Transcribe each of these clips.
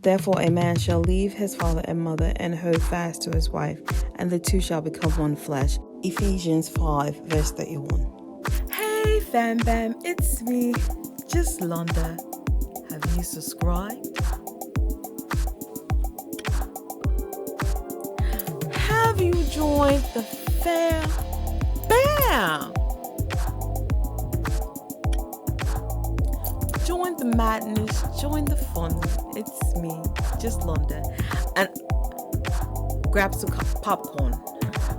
Therefore a man shall leave his father and mother and hold fast to his wife, and the two shall become one flesh. Ephesians 5 verse 31. Hey fam bam, it's me, Juslonda. Have you subscribed? Have you joined the fam bam? Join the madness, join the fun. It's me, Juslonda. And grab some popcorn.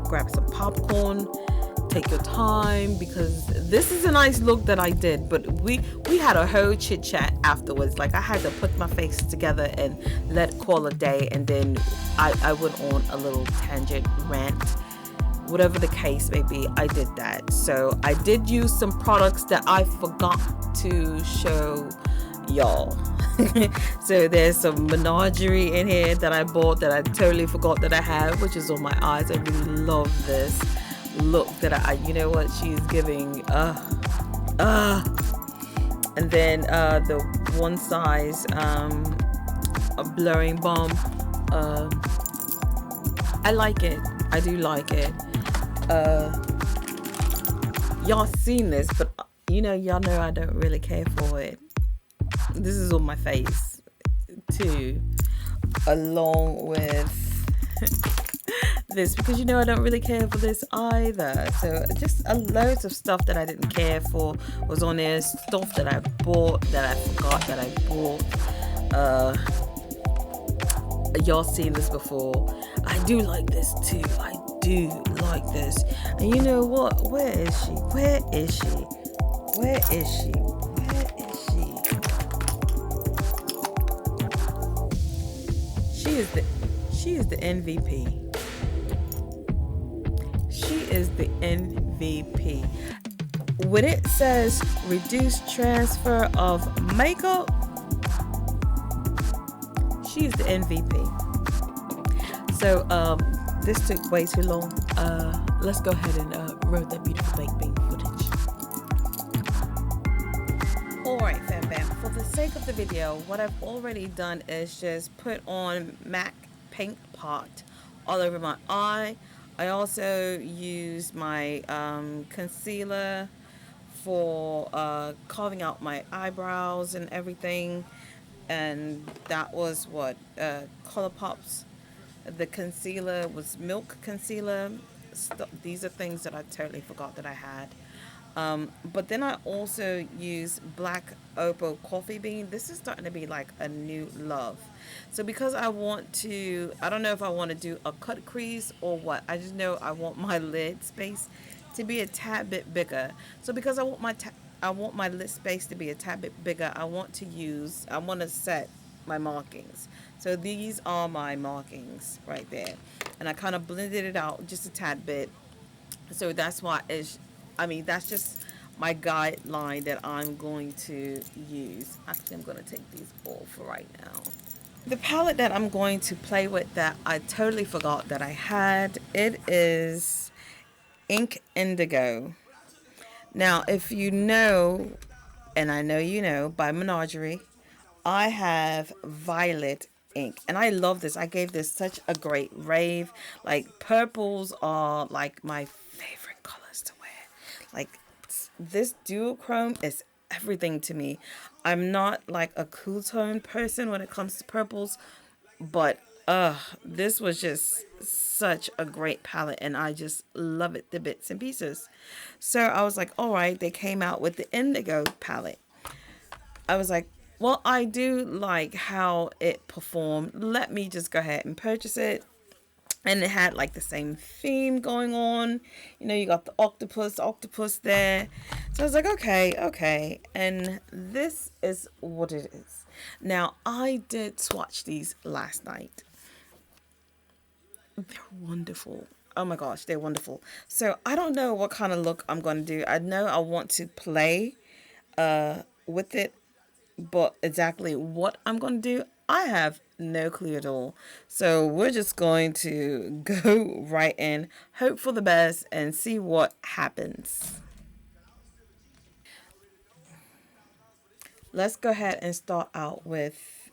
Grab some popcorn. Take your time, because this is a nice look that I did, but we had a whole chit chat afterwards. Like, I had to put my face together and let call a day, and then I went on a little tangent rant. Whatever the case may be, I did that. So I did use some products that I forgot to show y'all. So there's some Menagerie in here that I bought that I totally forgot that I had, which is on my eyes. I really love this look that you know what she's giving. And then the one size a blurring balm. I like it. I do like it. Y'all seen this, but y'all know I don't really care for it. This is on my face too, along with this, because I don't really care for this either. So just loads of stuff that I didn't care for was on there. Stuff that I bought that I forgot that I bought. Y'all seen this before. I do like this too. I do like this. And you know what? Where is she? Where is she? Where is she? Where is she? She is the MVP. She is the MVP. When it says reduce transfer of makeup, she's the MVP. So this took way too long. Let's go ahead and roll that beautiful baked bean footage. Alright fam bam, for the sake of the video, what I've already done is just put on MAC paint pot all over my eye. I also used my concealer for carving out my eyebrows and everything, and that was what ColourPop's. The concealer was milk concealer. These are things that I totally forgot that I had. But then I also use black Opal coffee bean. This is starting to be like a new love. So because I don't know if I want to do a cut crease or what. I just know I want my lid space to be a tad bit bigger. So because I want my lid space to be a tad bit bigger, I want to set my markings. So these are my markings right there. And I kind of blended it out just a tad bit. So that's why that's just my guideline that I'm going to use. Actually, I'm going to take these off for right now. The palette that I'm going to play with that I totally forgot that I had, it is Indigo. Now, if you know, and I know you know, by Menagerie, I have violet ink, and I love this. I gave this such a great rave. Like, purples are like my favorite colors to wear. Like, this duochrome is everything to me. I'm not like a cool tone person when it comes to purples, but this was just such a great palette, and I just love it to bits and pieces. So I was like, all right, they came out with the Indigo palette. I was like, well, I do like how it performed. Let me just go ahead and purchase it. And it had like the same theme going on. You got the octopus there. So I was like, okay. And this is what it is. Now, I did swatch these last night. They're wonderful. Oh my gosh, they're wonderful. So I don't know what kind of look I'm going to do. I know I want to play with it, but exactly what I'm going to do, I have no clue at all. So we're just going to go right in, hope for the best, and see what happens. Let's go ahead and start out with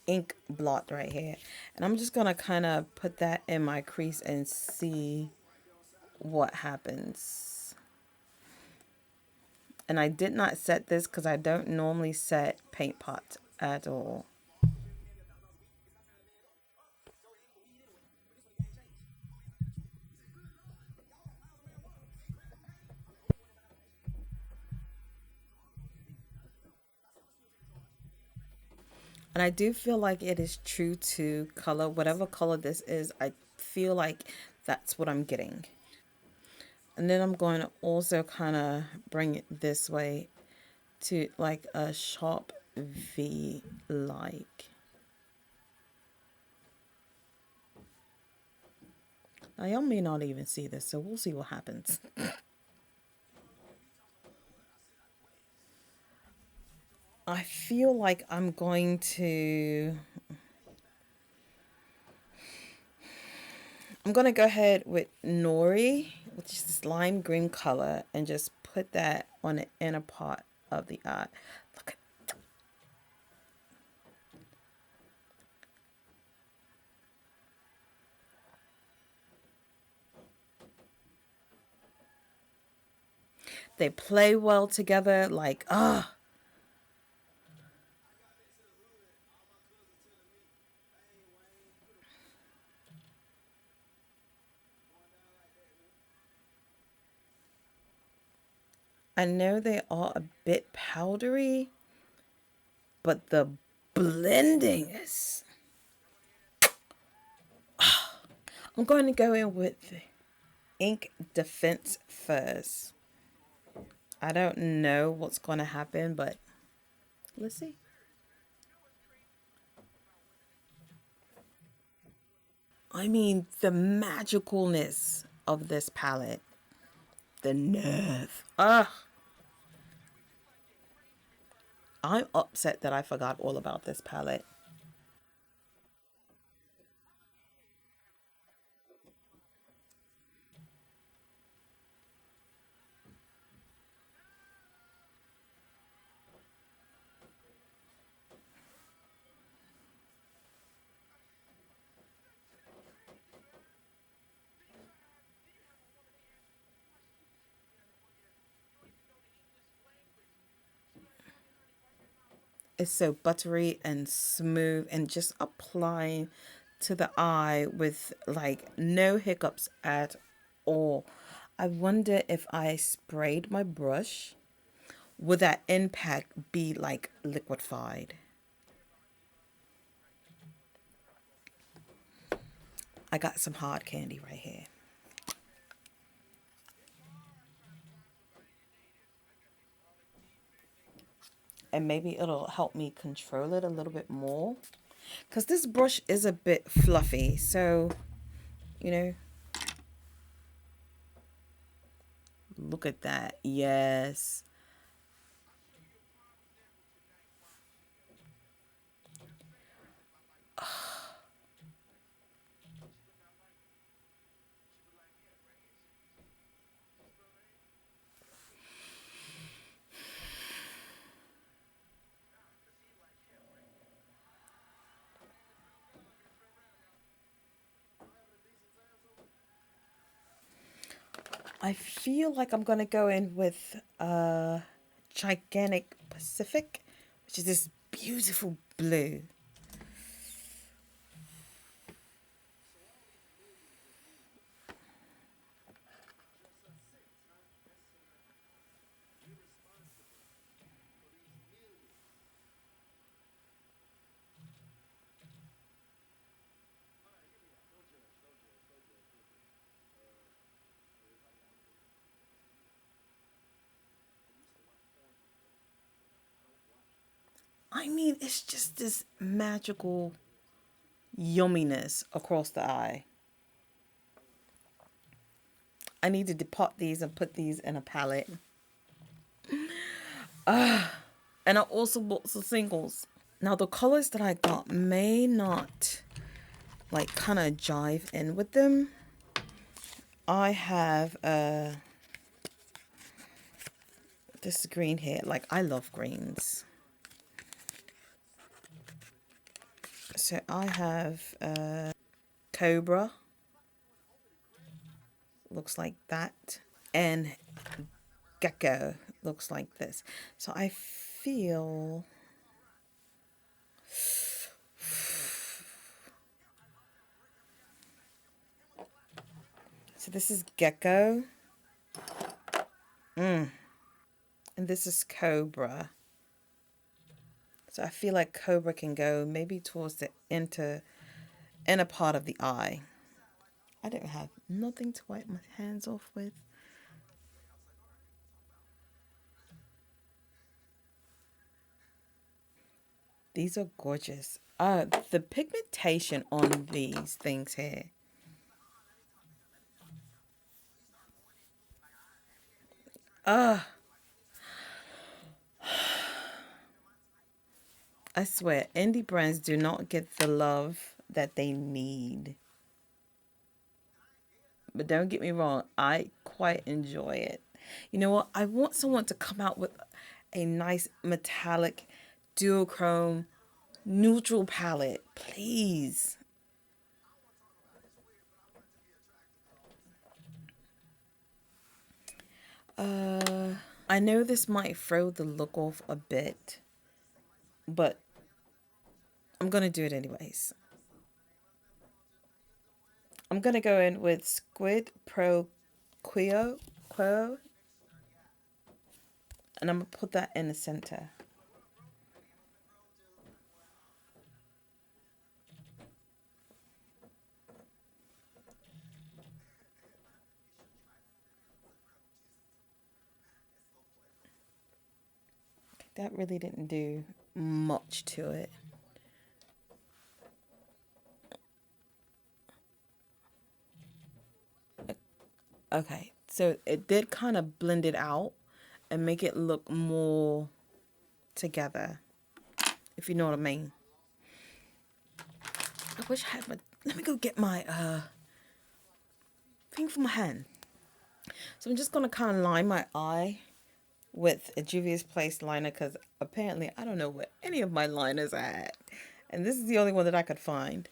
ink blot right here. And I'm just going to kind of put that in my crease and see what happens. And I did not set this because I don't normally set paint pots at all. And I do feel like it is true to color. Whatever color this is, I feel like that's what I'm getting. And then I'm going to also kind of bring it this way to like a sharp V like. Now y'all may not even see this, so we'll see what happens. I feel like I'm going to go ahead with Nori, which is this lime green color, and just put that on the inner part of the eye. Look at they play well together, like I know they are a bit powdery, but the blending is I'm going to go in with ink defense first. I don't know what's going to happen, but let's see. I mean, the magicalness of this palette, the nerve. I'm upset that I forgot all about this palette. It's so buttery and smooth and just applying to the eye with like no hiccups at all. I wonder if I sprayed my brush, would that impact be like liquefied? I got some hard candy right here. And maybe it'll help me control it a little bit more. Because this brush is a bit fluffy. So, you know, look at that. Yes. I feel like I'm going to go in with Gigantic Pacific, which is this beautiful blue. I mean, it's just this magical yumminess across the eye. I need to depot these and put these in a palette. And I also bought some singles. Now, the colors that I got may not like kind of jive in with them. I have this green here. Like, I love greens. So I have Cobra, looks like that, and Gecko looks like this. So I feel so this is Gecko, and this is Cobra. So I feel like Cobra can go maybe towards the inner part of the eye. I don't have nothing to wipe my hands off with. These are gorgeous. The pigmentation on these things here. I swear, indie brands do not get the love that they need. But don't get me wrong, I quite enjoy it. You know what? I want someone to come out with a nice metallic duochrome neutral palette, please. Uh, I know this might throw the look off a bit, but I'm gonna do it anyways. I'm gonna go in with Squid Pro Quo, and I'm gonna put that in the center. That really didn't do much to it. Okay, so it did kind of blend it out and make it look more together, if you know what I mean. I wish I had my. Let me go get my thing for my hand. So I'm just gonna kind of line my eye with a Juvia's Place liner because apparently I don't know where any of my liners are at, and this is the only one that I could find.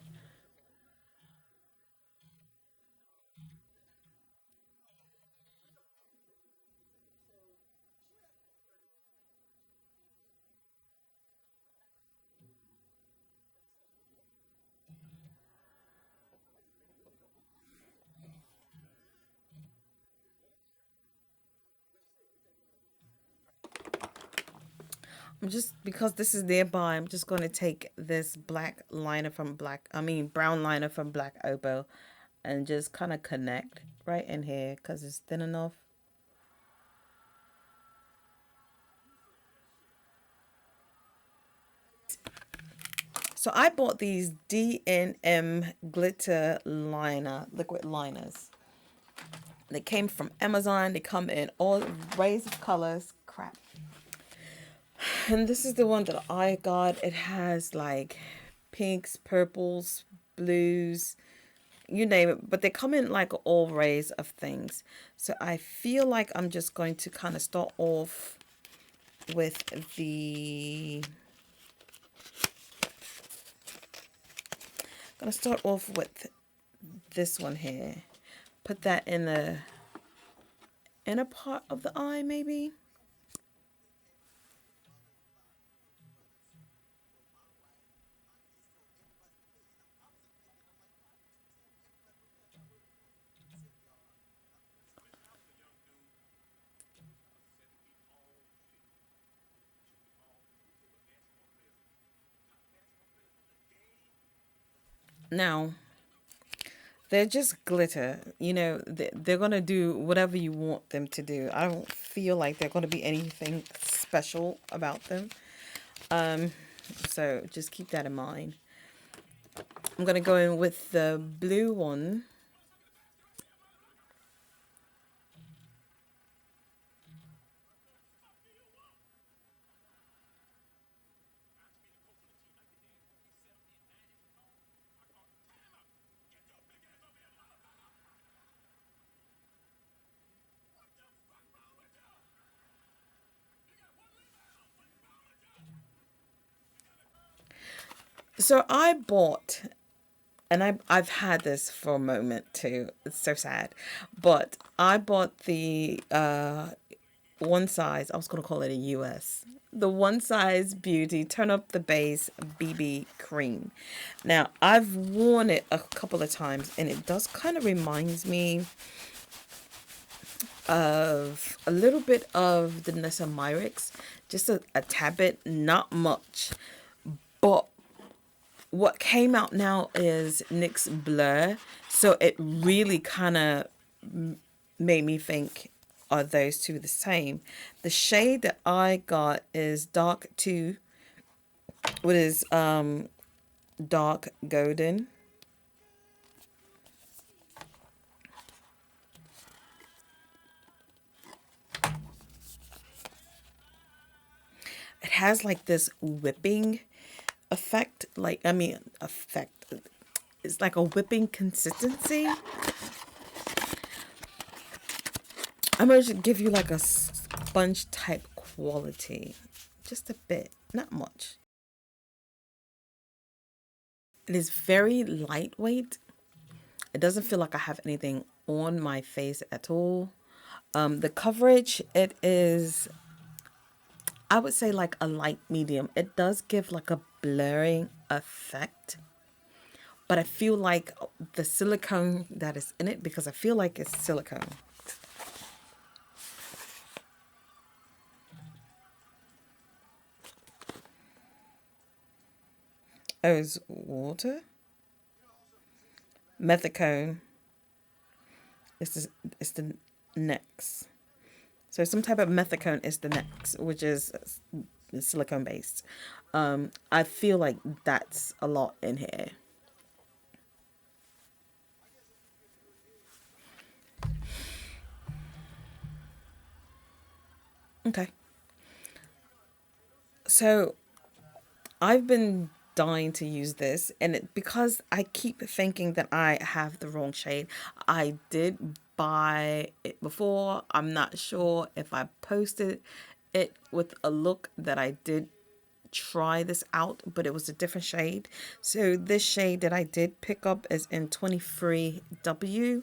I'm just because this is nearby. I'm just going to take this black liner from brown liner from Black Opal, and just kind of connect right in here because it's thin enough. So I bought these D&M glitter liner, liquid liners. They came from Amazon. They come in all rays of colors. Crap. And this is the one that I got. It has like pinks, purples, blues, you name it. But they come in like all rays of things. So I feel like I'm just going to kind of start off with the... I'm going to start off with this one here. Put that in the inner part of the eye, maybe. Now, they're just glitter. You know, they're going to do whatever you want them to do. I don't feel like they're going to be anything special about them. Um, so just keep that in mind. I'm going to go in with the blue one. So I bought, and I've had this for a moment too. It's so sad, but I bought the one size. I was gonna call it a US. The One Size Beauty Turn Up the Base BB Cream. Now I've worn it a couple of times, and it does kind of reminds me of a little bit of the Nessa Myrix, just a tad bit, not much. But what came out now is NYX Blur, so it really kind of made me think, are those two the same? The shade that I got is Dark 2, what is dark golden. It has like this whipping effect, like I mean effect. It's like a whipping consistency. I'm going to give you like a sponge type quality. Just a bit, not much. It is very lightweight. It doesn't feel like I have anything on my face at all. The coverage, it is, I would say like a light medium. It does give like a blurring effect. But I feel like the silicone that is in it, because I feel like it's silicone. Oh, it's water? Methicone. It's the next. So some type of methicone is the next, which is silicone based. I feel like that's a lot in here. Okay. So I've been dying to use this, and because I keep thinking that I have the wrong shade. I did buy it before. I'm not sure if I posted it with a look that I did try this out, but it was a different shade. So this shade that I did pick up is in 23W.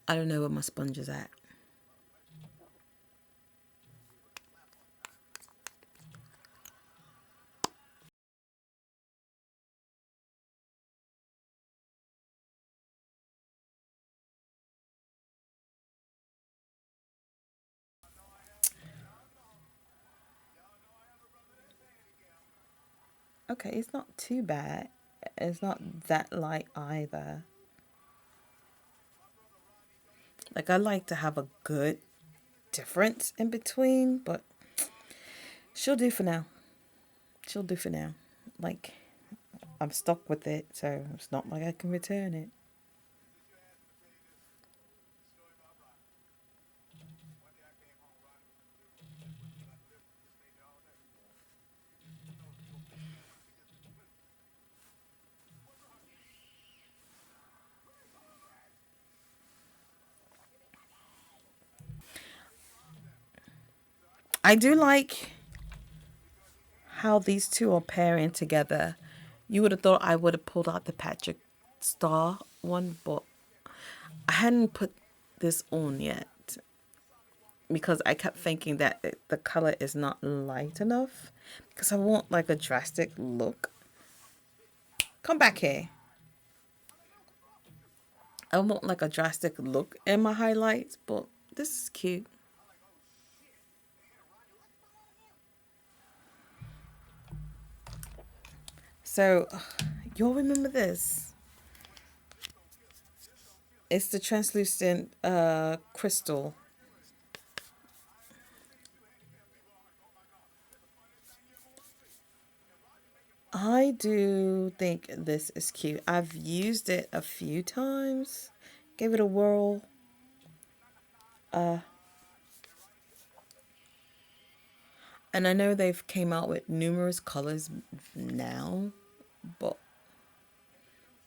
I don't know where my sponge is at. Okay, it's not too bad. It's not that light either. Like, I like to have a good difference in between, but she'll do for now. She'll do for now. Like, I'm stuck with it, so it's not like I can return it. I do like how these two are pairing together. You would have thought I would have pulled out the Patrick Star one, but I hadn't put this on yet because I kept thinking that the color is not light enough, because I want like a drastic look. Come back here. I want like a drastic look in my highlights, but this is cute. So, you'll remember this. It's the translucent crystal. I do think this is cute. I've used it a few times. Gave it a whirl. And I know they've came out with numerous colors now, but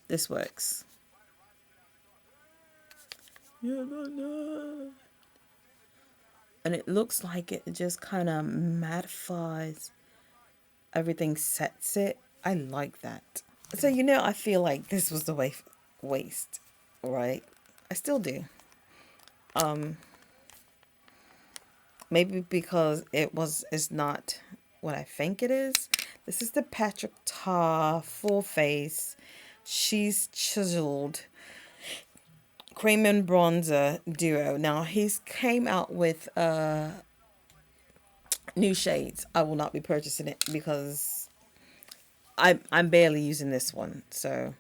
this works. Yeah, no, no. And it looks like it just kind of mattifies everything, sets it. I like that. So, I feel like this was the waste, right? I still do. Maybe because it's not what I think it is. This is the Patrick Ta Full Face. She's Chiseled Creme and Bronzer Duo. Now, he's came out with new shades. I will not be purchasing it because I'm barely using this one. So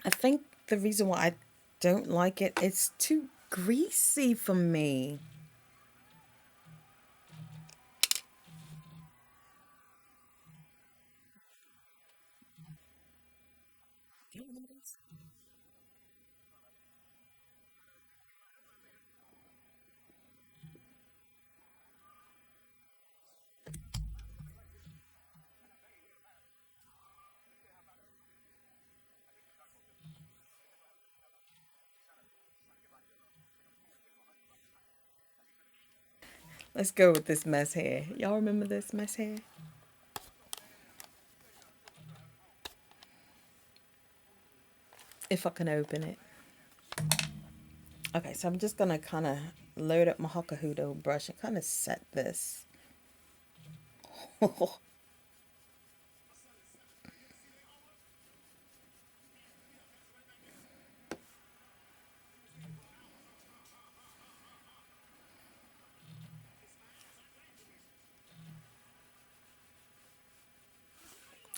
I think the reason why I don't like it, it's too greasy for me. Let's go with this mess hair. Y'all remember this mess hair? If I can open it. Okay, so I'm just gonna kind of load up my Hourglass brush and kind of set this.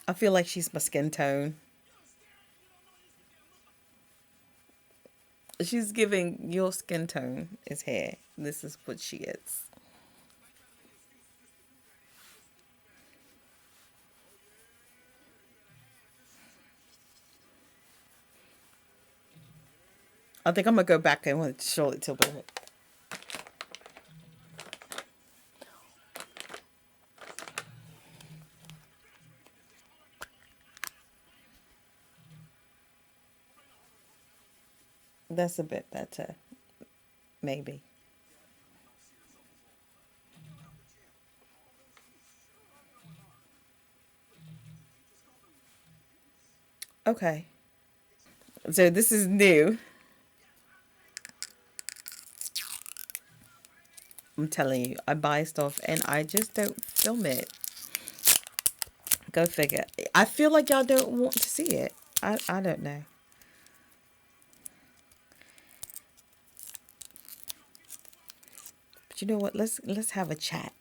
I feel like she's my skin tone. She's giving your skin tone is hair. This is what she is. I think I'm gonna go back and with Charlotte Tilbury. That's a bit better, maybe. Okay. So this is new. I'm telling you, I buy stuff and I just don't film it. Go figure. I feel like y'all don't want to see it. I don't know. But you know what? Let's have a chat.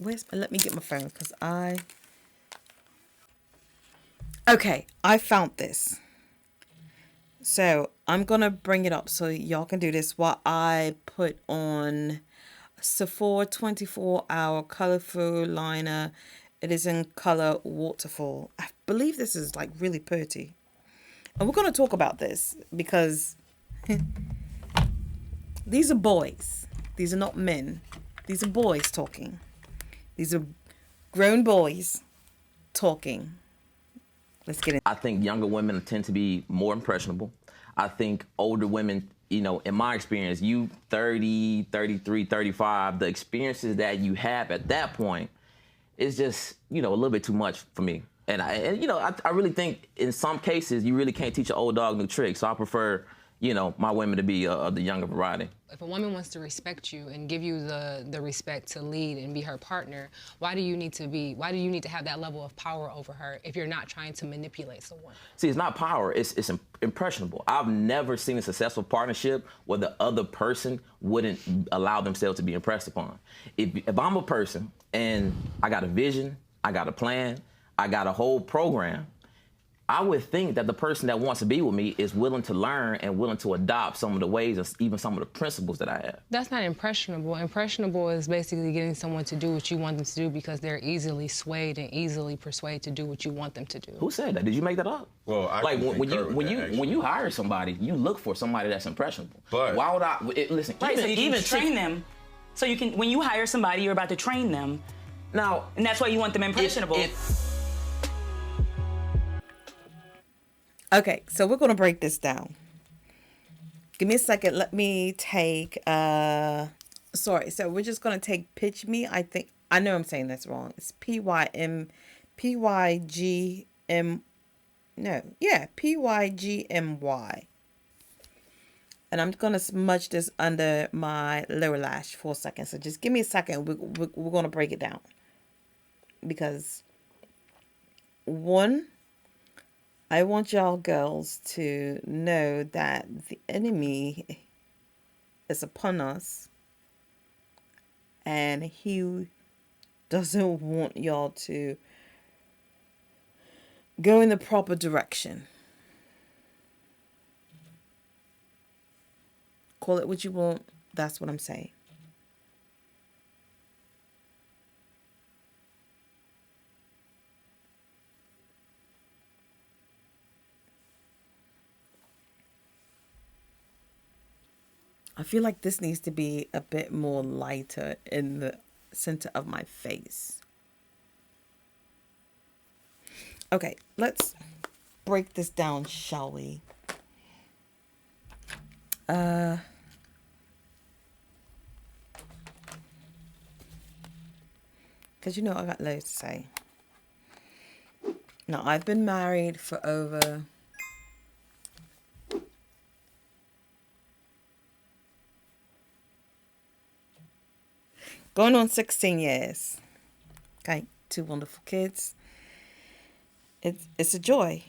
Let me get my phone because okay, I found this. So I'm gonna bring it up so y'all can do this while I put on Sephora 24-hour colorful liner. It is in color Waterfall. I believe this is like really pretty. And we're gonna talk about this because these are boys. These are not men. These are boys talking. These are grown boys talking. Let's get in. I think younger women tend to be more impressionable. I think older women, in my experience, you 30, 33, 35, the experiences that you have at that point is just, a little bit too much for me. And I really think in some cases you really can't teach an old dog new tricks. So I prefer, my women to be the younger variety. If a woman wants to respect you and give you the respect to lead and be her partner, why do you need to have that level of power over her if you're not trying to manipulate someone? See, it's not power, it's impressionable. I've never seen a successful partnership where the other person wouldn't allow themselves to be impressed upon. If I'm a person and I got a vision, I got a plan, I got a whole program, I would think that the person that wants to be with me is willing to learn and willing to adopt some of the ways and even some of the principles that I have. That's not impressionable. Impressionable is basically getting someone to do what you want them to do because they're easily swayed and easily persuaded to do what you want them to do. Who said that? Did you make that up? Well, I like when you actually. hire somebody, you look for somebody that's impressionable. But why would I listen? Right, so you can train Chit, them. So you can, when you hire somebody, you're about to train them, now, and that's why you want them impressionable. Okay, so we're gonna break this down. Give me a second. Let me take, sorry. So we're just going to take Pitch Me. I know I'm saying this wrong. It's Pygm, no, yeah, Pygmy. And I'm going to smudge this under my lower lash for a second. So just give me a second. We're going to break it down. Because, one, I want y'all girls to know that the enemy is upon us. And he doesn't want y'all to go in the proper direction. Call it what you want. That's what I'm saying. I feel like this needs to be a bit more lighter in the center of my face. Okay, let's break this down, shall we? Because you know I got loads to say. Now, I've been married for over... going on 16 years. Okay, 2 wonderful kids. It's a joy.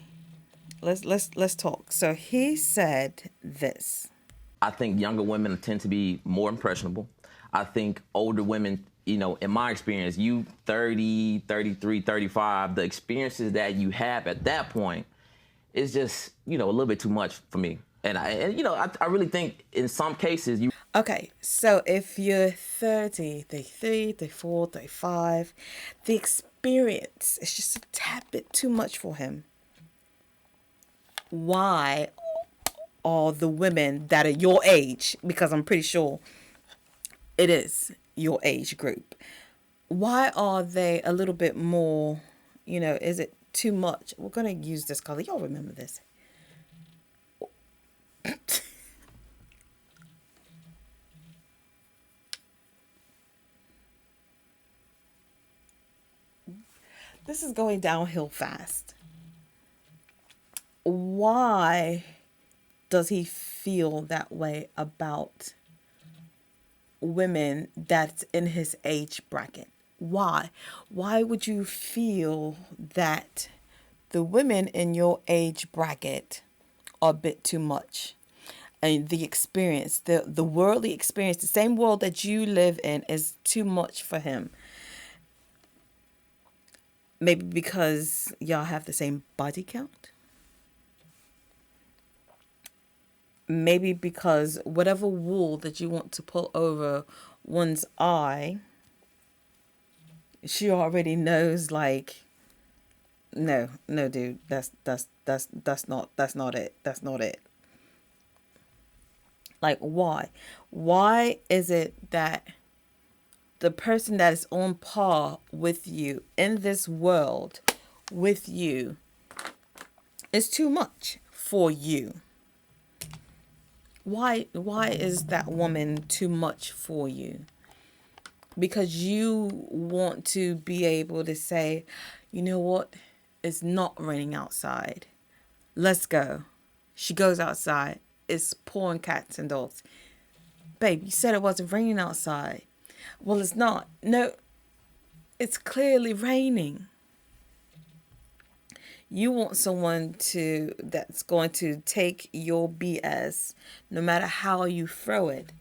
Let's talk. So he said this. I think younger women tend to be more impressionable. I think older women, you know, in my experience, you 30, 33, 35, the experiences that you have at that point is just, you know, a little bit too much for me. And I really think in some cases you... Okay, so if you're 30, 33, 34, 35, the experience is just a tad bit too much for him. Why are the women that are your age, because I'm pretty sure it is your age group, why are they a little bit more, you know, is it too much? We're going to use this color. Y'all remember this. This is going downhill fast. Why does he feel that way about women that's in his age bracket? Why? Why would you feel that the women in your age bracket are a bit too much? And the experience, the worldly experience, the same world that you live in is too much for him. Maybe because y'all have the same body count. Maybe because whatever wool that you want to pull over one's eye, she already knows, like, no, dude, that's not it. That's not it. Like, why? Why is it that the person that is on par with you in this world with you is too much for you? Why is that woman too much for you? Because you want to be able to say, you know what? It's not raining outside. Let's go. She goes outside. It's pouring cats and dogs. Babe, you said it wasn't raining outside. Well, it's not. No, it's clearly raining. You want someone that's going to take your BS no matter how you throw it.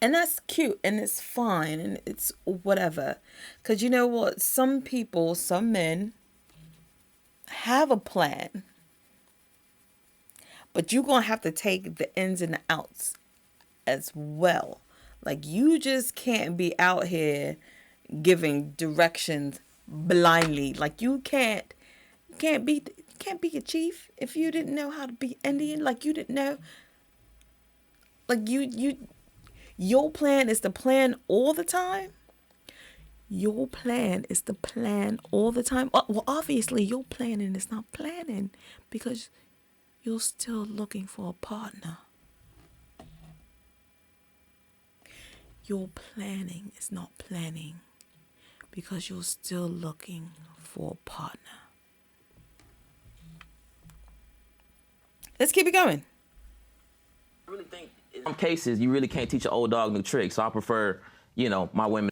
And that's cute and it's fine and it's whatever. Because you know what? Some people, some men have a plan. But you're going to have to take the ins and the outs as well. Like, you just can't be out here giving directions blindly. Like, you can't be a chief if you didn't know how to be Indian. Like, you didn't know. Like, your plan is to plan all the time. Your plan is to plan all the time. Well, obviously, your planning is not planning because you're still looking for a partner. Your planning is not planning because you're still looking for a partner. Let's keep it going. I really think in some cases you really can't teach an old dog new tricks. So I prefer, you know, my women.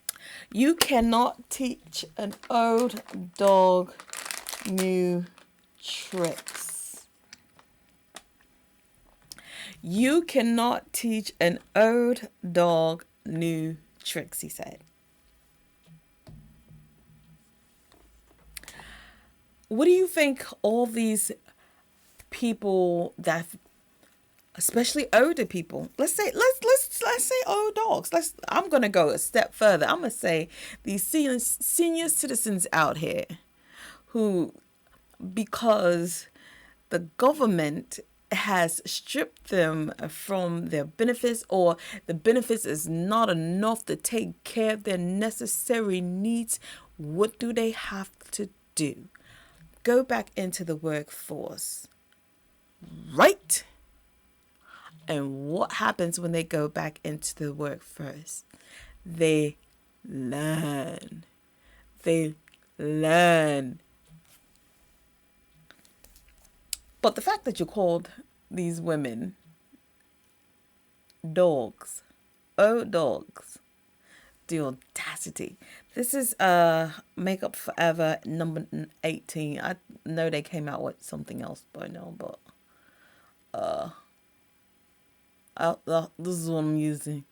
You cannot teach an old dog new tricks. You cannot teach an old dog new tricks, he said. What do you think all these people that, especially older people, let's say old dogs. I'm gonna go a step further. I'm gonna say these senior citizens out here who, because the government has stripped them from their benefits, or the benefits is not enough to take care of their necessary needs, what do they have to do? Go back into the workforce, right? And what happens when they go back into the workforce? They learn. They learn. But the fact that you called these women dogs, oh dogs, the audacity. This is Makeup Forever number 18. I know they came out with something else by now, but this is what I'm using.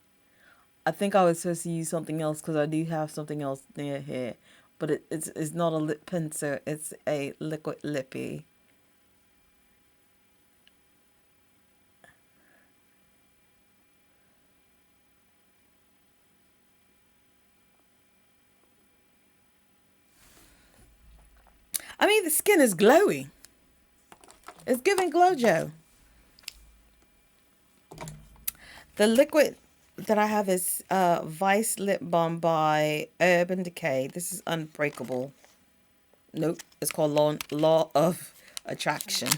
I think I was supposed to use something else because I do have something else near here, but it's not a lip pencil. It's a liquid lippy. I mean, the skin is glowing. It's giving glow gel. The liquid that I have is Vice Lip Balm by Urban Decay. This is unbreakable. Nope, it's called Law of Attraction.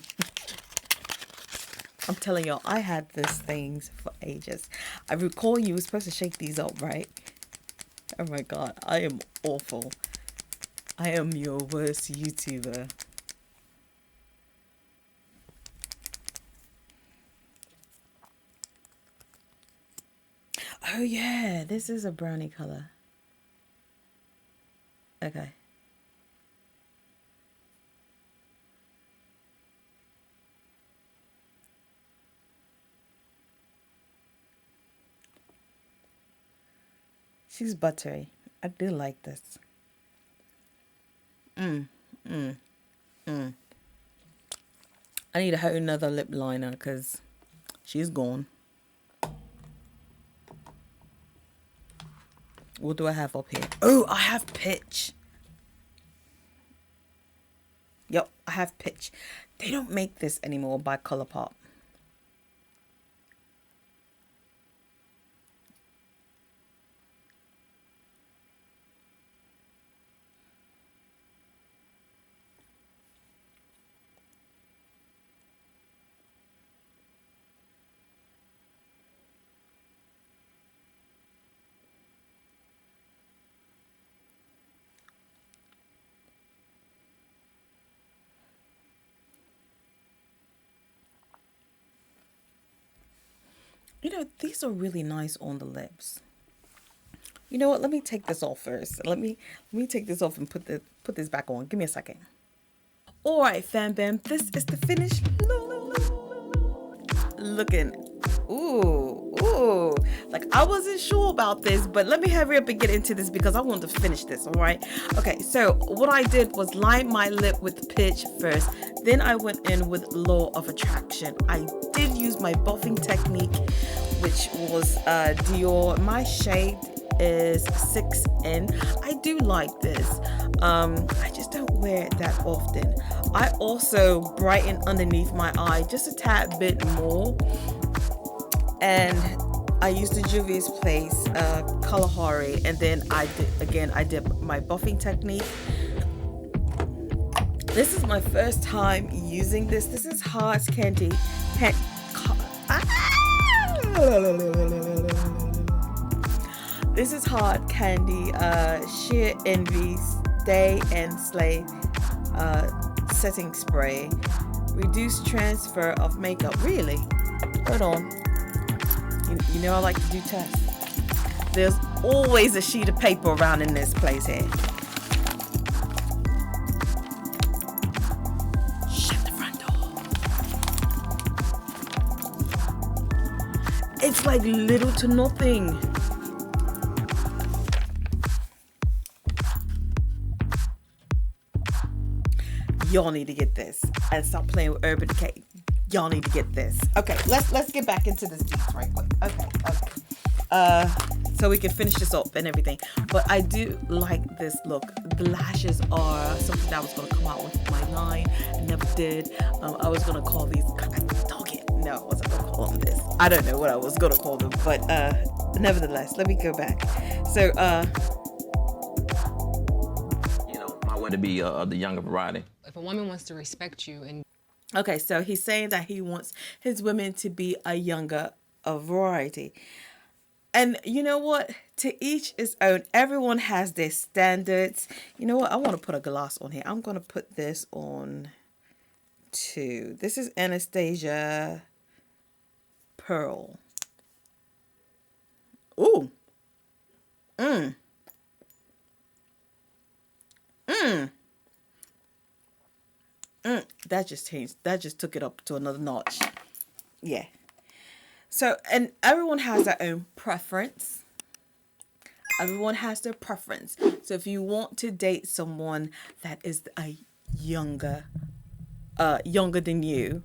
I'm telling y'all, I had these things for ages. I recall you were supposed to shake these up, right? Oh my God, I am awful. I am your worst YouTuber. Oh yeah, this is a brownie color. Okay. She's buttery. I do like this. I need a whole nother lip liner because she's gone. What do I have up here? Oh, I have pitch. Yep, I have pitch. They don't make this anymore by ColourPop. You know, these are really nice on the lips. You know what? Let me take this off first. Let me take this off and put this back on. Give me a second. All right, fam bam. This is the finished look. Looking. Ooh. Like, I wasn't sure about this, but let me hurry up and get into this because I want to finish this, all right? Okay, so what I did was line my lip with pitch first. Then I went in with Law of Attraction. I did use my buffing technique, which was DIOR. My shade is 6N. I do like this. I just don't wear it that often. I also brighten underneath my eye just a tad bit more. And I used the Juvia's Place Kalahari, and then I did my buffing technique. This is my first time using this. This is Hard Candy. This is Hard Candy Sheer Envy Stay and Slay Setting Spray. Reduce transfer of makeup. Really? Hold on. You know I like to do tests. There's always a sheet of paper around in this place here. It's like little to nothing. Y'all need to get this and stop playing with Urban Decay. Y'all need to get this. Okay, let's get back into this piece right quick. Okay. So we can finish this up and everything. But I do like this look. The lashes are something that I was gonna come out with my line. I never did. I was gonna call these. No, I wasn't gonna call them this. I don't know what I was gonna call them, but nevertheless, let me go back. So my way to be the younger variety. If a woman wants to respect you and okay, so he's saying that he wants his women to be a younger variety. And you know what? To each his own. Everyone has their standards. You know what? I want to put a gloss on here. I'm gonna put this on too. This is Anastasia Pearl. Ooh. That just changed. That just took it up to another notch. Yeah. So, and everyone has their own preference. Everyone has their preference. So if you want to date someone that is a younger than you,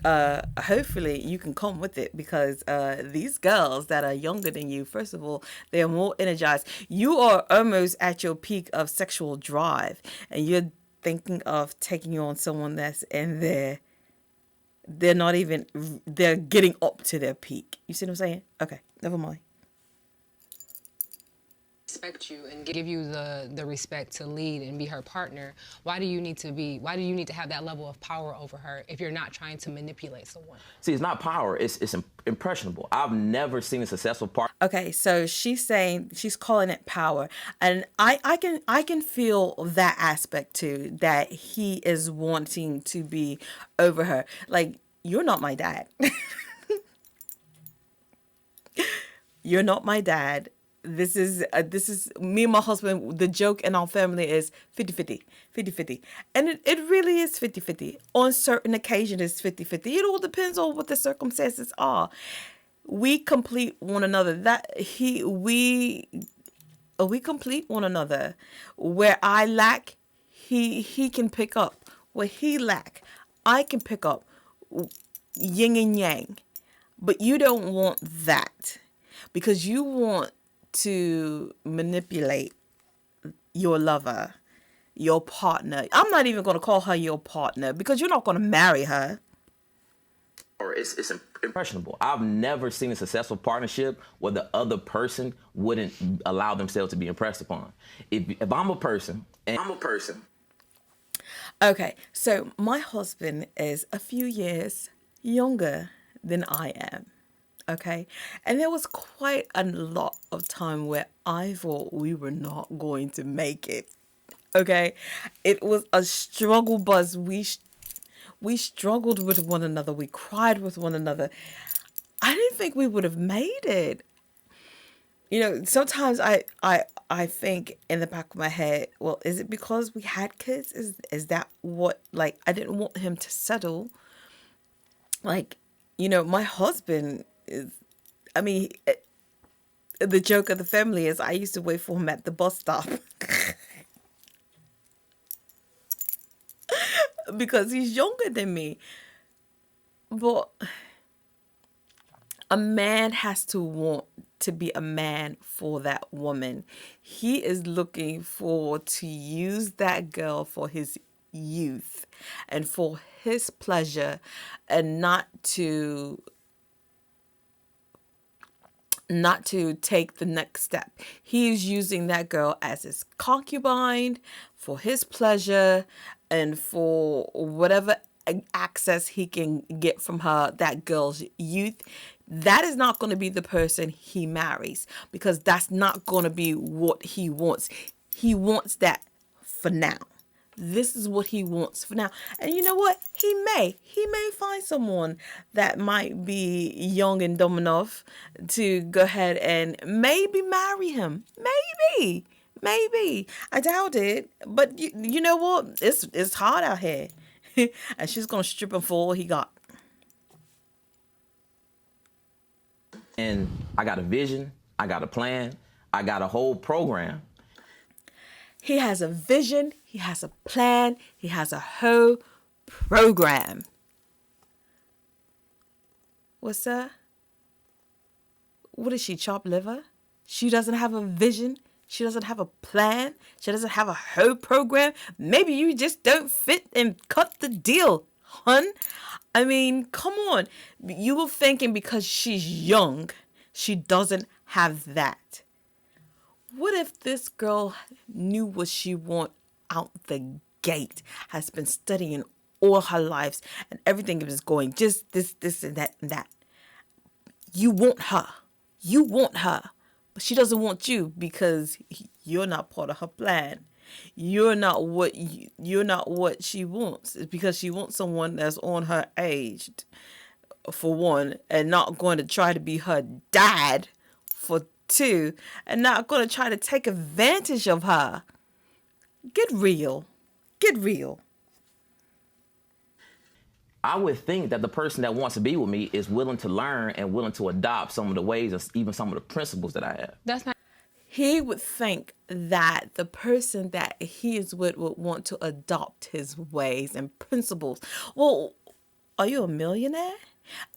hopefully you can come with it, because these girls that are younger than you, first of all, they are more energized. You are almost at your peak of sexual drive, and you're thinking of taking on someone that's in there. They're getting up to their peak. You see what I'm saying? Okay, never mind. respect you and give you the respect to lead and be her partner, why do you need to have that level of power over her if you're not trying to manipulate someone? See, it's not power, it's impressionable. I've never seen a successful partner. Okay, so she's calling it power, and I can feel that aspect too, that he is wanting to be over her. Like, you're not my dad. You're not my dad. This is me and my husband. The joke in our family is 50-50, 50-50. And it really is 50-50. On certain occasions, it's 50-50. It all depends on what the circumstances are. We complete one another. We complete one another. Where I lack, he can pick up. Where he lack, I can pick up. Yin and yang. But you don't want that, because you want to manipulate your lover, your partner. I'm not even going to call her your partner, because you're not going to marry her. Or it's impressionable. I've never seen a successful partnership where the other person wouldn't allow themselves to be impressed upon. If I'm a person, Okay, so my husband is a few years younger than I am. Okay, and there was quite a lot of time where I thought we were not going to make it. Okay, it was a struggle buzz. We struggled with one another. We cried with one another. I didn't think we would have made it. You know, sometimes I think in the back of my head, well, is it because we had kids? Is that what, like, I didn't want him to settle. Like, you know, my husband is, I mean, the joke of the family is I used to wait for him at the bus stop. Because he's younger than me. But a man has to want to be a man for that woman. He is looking to use that girl for his youth and for his pleasure, and not to take the next step. He is using that girl as his concubine for his pleasure and for whatever access he can get from her, that girl's youth, that is not going to be the person he marries, because that's not going to be what he wants. He wants that for now. This is what he wants for now. And you know what? He may find someone that might be young and dumb enough to go ahead and maybe marry him. Maybe. I doubt it. But you know what? It's hard out here. And she's going to strip him for all he got. And I got a vision, I got a plan, I got a whole program. He has a vision, he has a plan, he has a whole program. What's that? What is she, chopped liver? She doesn't have a vision. She doesn't have a plan. She doesn't have a whole program. Maybe you just don't fit and cut the deal, hun. I mean, come on. You were thinking because she's young, she doesn't have that. What if this girl knew what she wants out the gate, has been studying all her lives, and everything is going just this, and that. You want her. But she doesn't want you because you're not part of her plan. You're not what she wants. It's because she wants someone that's on her age, for one, and not going to try to be her dad, for two, and not going to try to take advantage of her. Get real. I would think that the person that wants to be with me is willing to learn and willing to adopt some of the ways, or even some of the principles that I have. That's not. He would think that the person that he is with would want to adopt his ways and principles. Well, are you a millionaire?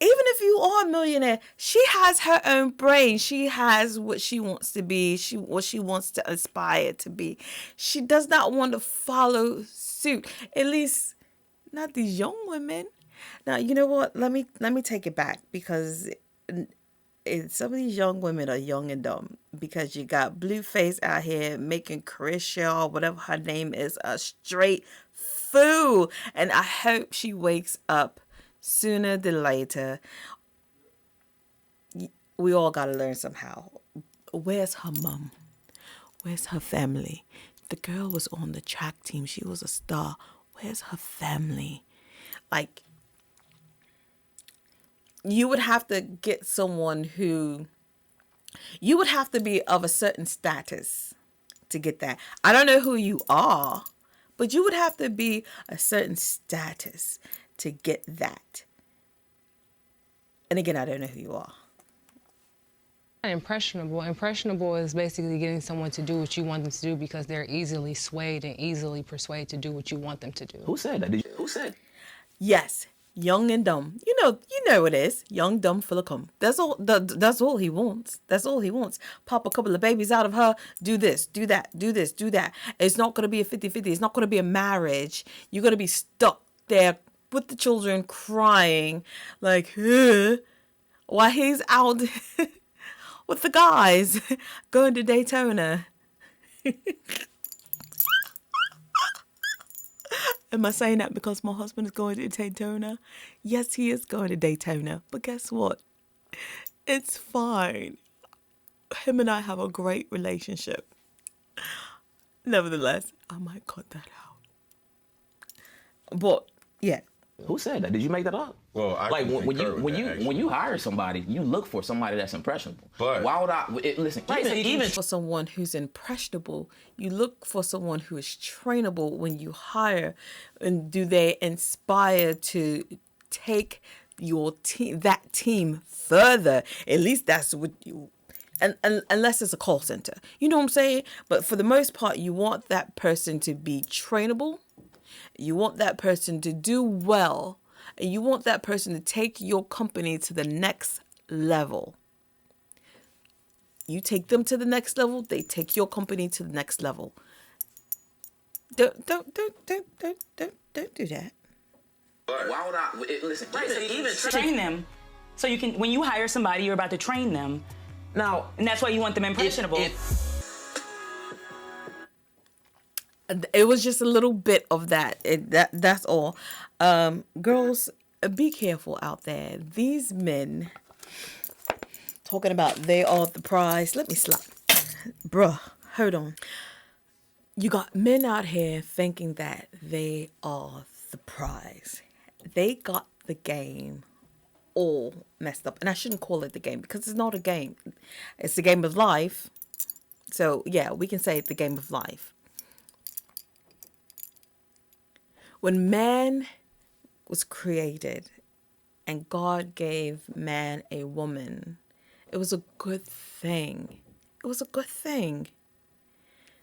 Even if you are a millionaire, she has her own brain. She has what she wants to be, what she wants to aspire to be. She does not want to follow suit, at least not these young women. Now, you know what? Let me take it back, because some of these young women are young and dumb, because you got Blueface out here making Carisha, or whatever her name is, a straight fool. And I hope she wakes up sooner than later. We all got to learn somehow. Where's her mom? Where's her family? The girl was on the track team. She was a star. Where's her family? Like, you would have to get someone who, you would have to be of a certain status to get that. I don't know who you are, but you would have to be a certain status to get that. And again, I don't know who you are. Impressionable. Impressionable is basically getting someone to do what you want them to do because they're easily swayed and easily persuaded to do what you want them to do. Who said that? Who said? Yes, young and dumb. You know it is. Young, dumb, full of cum. That's all. That's all he wants. That's all he wants. Pop a couple of babies out of her. Do this, do that, do this, do that. It's not going to be a 50-50. It's not going to be a marriage. You're going to be stuck there with the children crying like, while he's out with the guys going to Daytona. Am I saying that because my husband is going to Daytona? Yes, he is going to Daytona. But guess what? It's fine. Him and I have a great relationship. Nevertheless, I might cut that out. But yeah. Who said that? Did you make that up? Well, I like when actually. you hire somebody, you look for somebody that's impressionable. But why would I listen? Even for someone who's impressionable, you look for someone who is trainable when you hire, and do they inspire to take your team, that team further? At least that's what you. And unless it's a call center, you know what I'm saying. But for the most part, you want that person to be trainable. You want that person to do well, and you want that person to take your company to the next level. You take them to the next level, they take your company to the next level. Don't do that. why would I listen? Even train them, so you can. When you hire somebody, you're about to train them. Now, And that's why you want them impressionable. It was just a little bit of that. That's all. Girls, be careful out there. These men talking about they are the prize. Let me slap. Bruh, hold on. You got men out here thinking that they are the prize. They got the game all messed up. And I shouldn't call it the game because it's not a game. It's the game of life. So yeah, we can say it's the game of life. When man was created and God gave man a woman, it was a good thing. It was a good thing.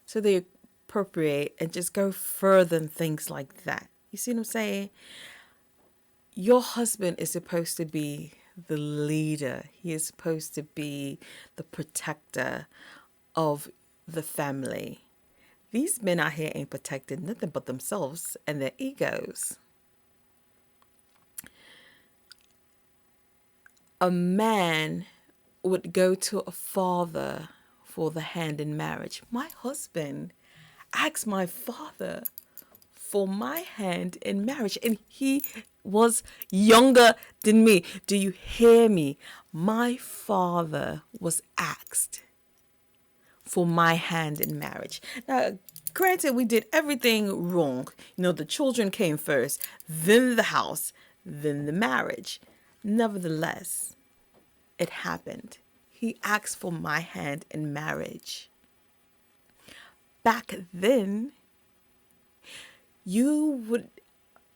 So they appropriate and just go further than things like that. You see what I'm saying? Your husband is supposed to be the leader. He is supposed to be the protector of the family. These men out here ain't protected nothing but themselves and their egos. A man would go to a father for the hand in marriage. My husband asked my father for my hand in marriage, and he was younger than me. Do you hear me? My father was asked for my hand in marriage. Now, granted, we did everything wrong. You know, the children came first, then the house, then the marriage. Nevertheless, it happened. He asked for my hand in marriage. Back then, you would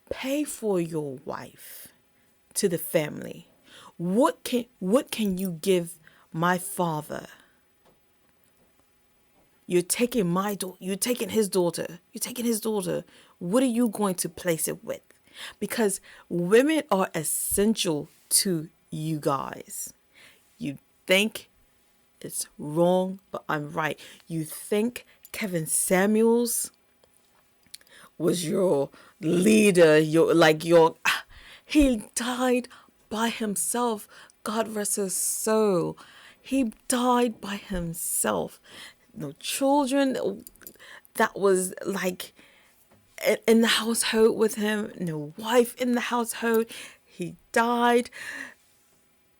pay for your wife to the family. What can you give my father? You're taking my daughter. You're taking his daughter. You're taking his daughter. What are you going to place it with? Because women are essential to you guys. You think it's wrong, but I'm right. You think Kevin Samuels was your leader, he died by himself. God rest his soul. He died by himself. No children that was like in the household with him. No wife in the household. He died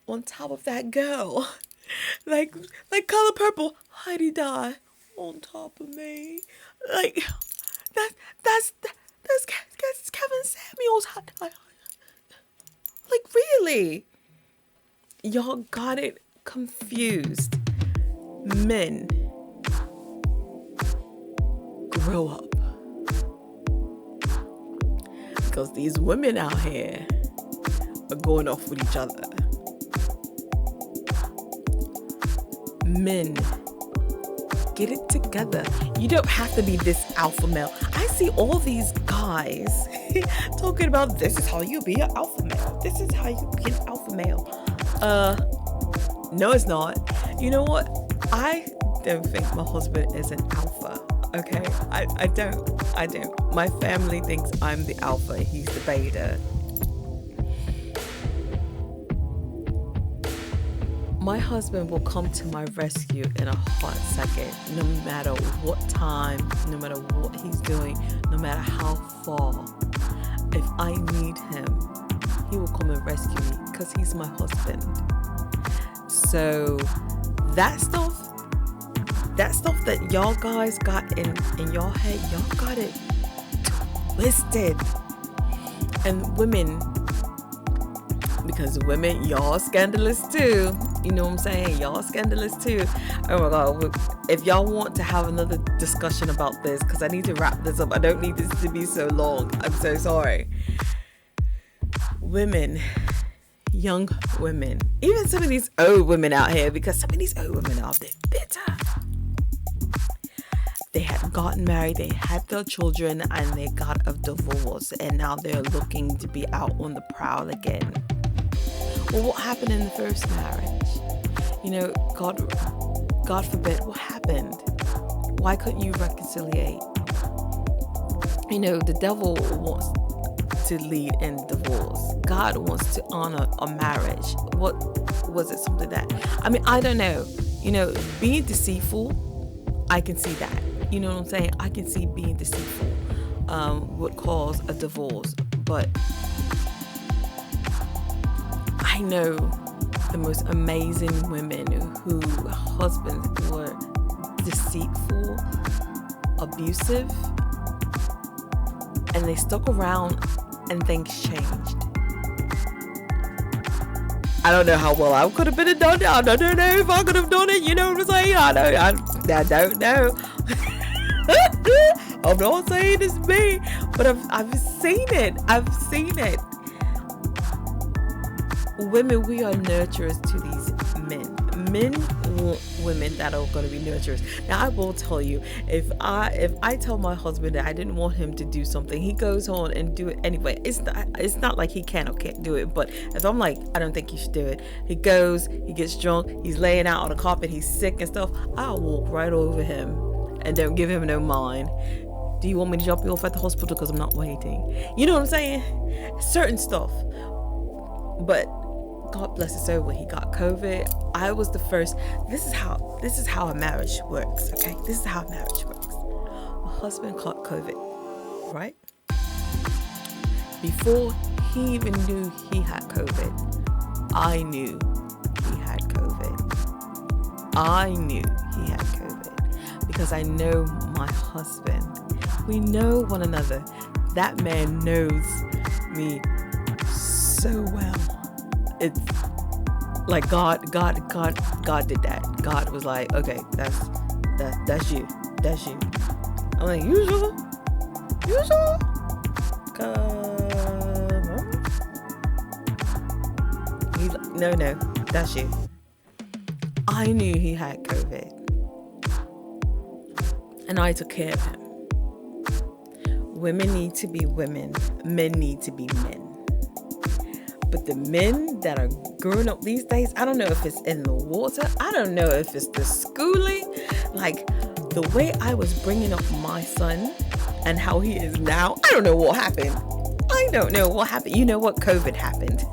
on top of that girl. Like Color Purple. Heidi died on top of me. Like that's Kevin Samuels. Like really, y'all got it confused. Men, grow up, because these women out here are going off with each other. Men, get it together. You don't have to be this alpha male. I see all these guys talking about this is how you be an alpha male. This is how you be an alpha male. No, it's not. You know what? I don't think my husband is an alpha. Okay, I don't. My family thinks I'm the alpha. He's the beta. My husband will come to my rescue in a hot second, no matter what time, no matter what he's doing, no matter how far. If I need him, he will come and rescue me because he's my husband. So that stuff that y'all guys got in your head, y'all got it twisted. And women, because women, y'all scandalous too. You know what I'm saying? Y'all scandalous too. Oh my God. If y'all want to have another discussion about this, because I need to wrap this up. I don't need this to be so long. I'm so sorry. Women, young women, even some of these old women out here, because some of these old women are a bit bitter. They had gotten married, they had their children, and they got a divorce, and now they're looking to be out on the prowl again. Well, what happened in the first marriage? You know, God forbid, what happened? Why couldn't you reconciliate? You know, the devil wants to lead in divorce. God wants to honor a marriage. What was it? Something that, I mean, I don't know. You know, being deceitful, I can see that. You know what I'm saying? I can see being deceitful would cause a divorce, but I know the most amazing women who husbands were deceitful, abusive, and they stuck around and things changed. I don't know how well I could have been done it. I don't know if I could have done it. You know what I'm saying? I don't know. I'm not saying it's me, but I've seen it. I've seen it. Women, we are nurturers to these men. Men want women that are going to be nurturers. Now, I will tell you, if I tell my husband that I didn't want him to do something, he goes on and do it anyway. It's not like he can or can't do it, but if I'm like, I don't think you should do it, he goes, he gets drunk, he's laying out on the carpet, he's sick and stuff, I'll walk right over him and don't give him no mind. Do you want me to drop you off at the hospital because I'm not waiting? You know what I'm saying? Certain stuff. But God bless his soul, when he got COVID, I was the first. This is how a marriage works, okay? This is how a marriage works. My husband caught COVID, right? Before he even knew he had COVID, I knew he had COVID. I knew he had COVID because I know my husband. We know one another. That man knows me so well. It's like God did that. God was like, okay, that's you. I'm like, you sure? Come on. He's like, no, that's you. I knew he had COVID, and I took care of him. Women need to be women. Men need to be men. But the men that are growing up these days, I don't know if it's in the water. I don't know if it's the schooling. Like, the way I was bringing up my son and how he is now, I don't know what happened. You know what? COVID happened.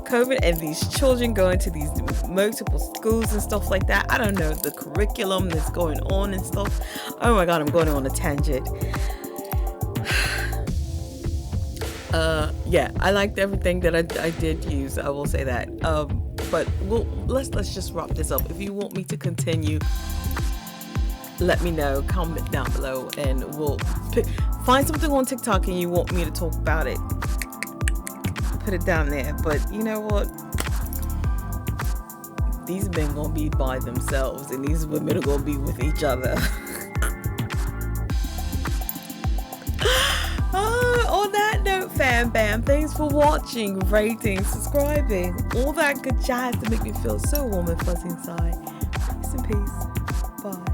COVID and these children going to these multiple schools and stuff like that. I don't know the curriculum that's going on and stuff. Oh my God, I'm going on a tangent. Yeah, I liked everything that I did use. I will say that. But let's just wrap this up. If you want me to continue, let me know. Comment down below, and we'll find something on TikTok and you want me to talk about it. Put it down there. But you know what? These men gonna be by themselves, and these women are gonna be with each other. On that note, fam bam, thanks for watching, rating, subscribing, all that good jazz to make me feel so warm and fuzzy inside. Peace and peace. Bye.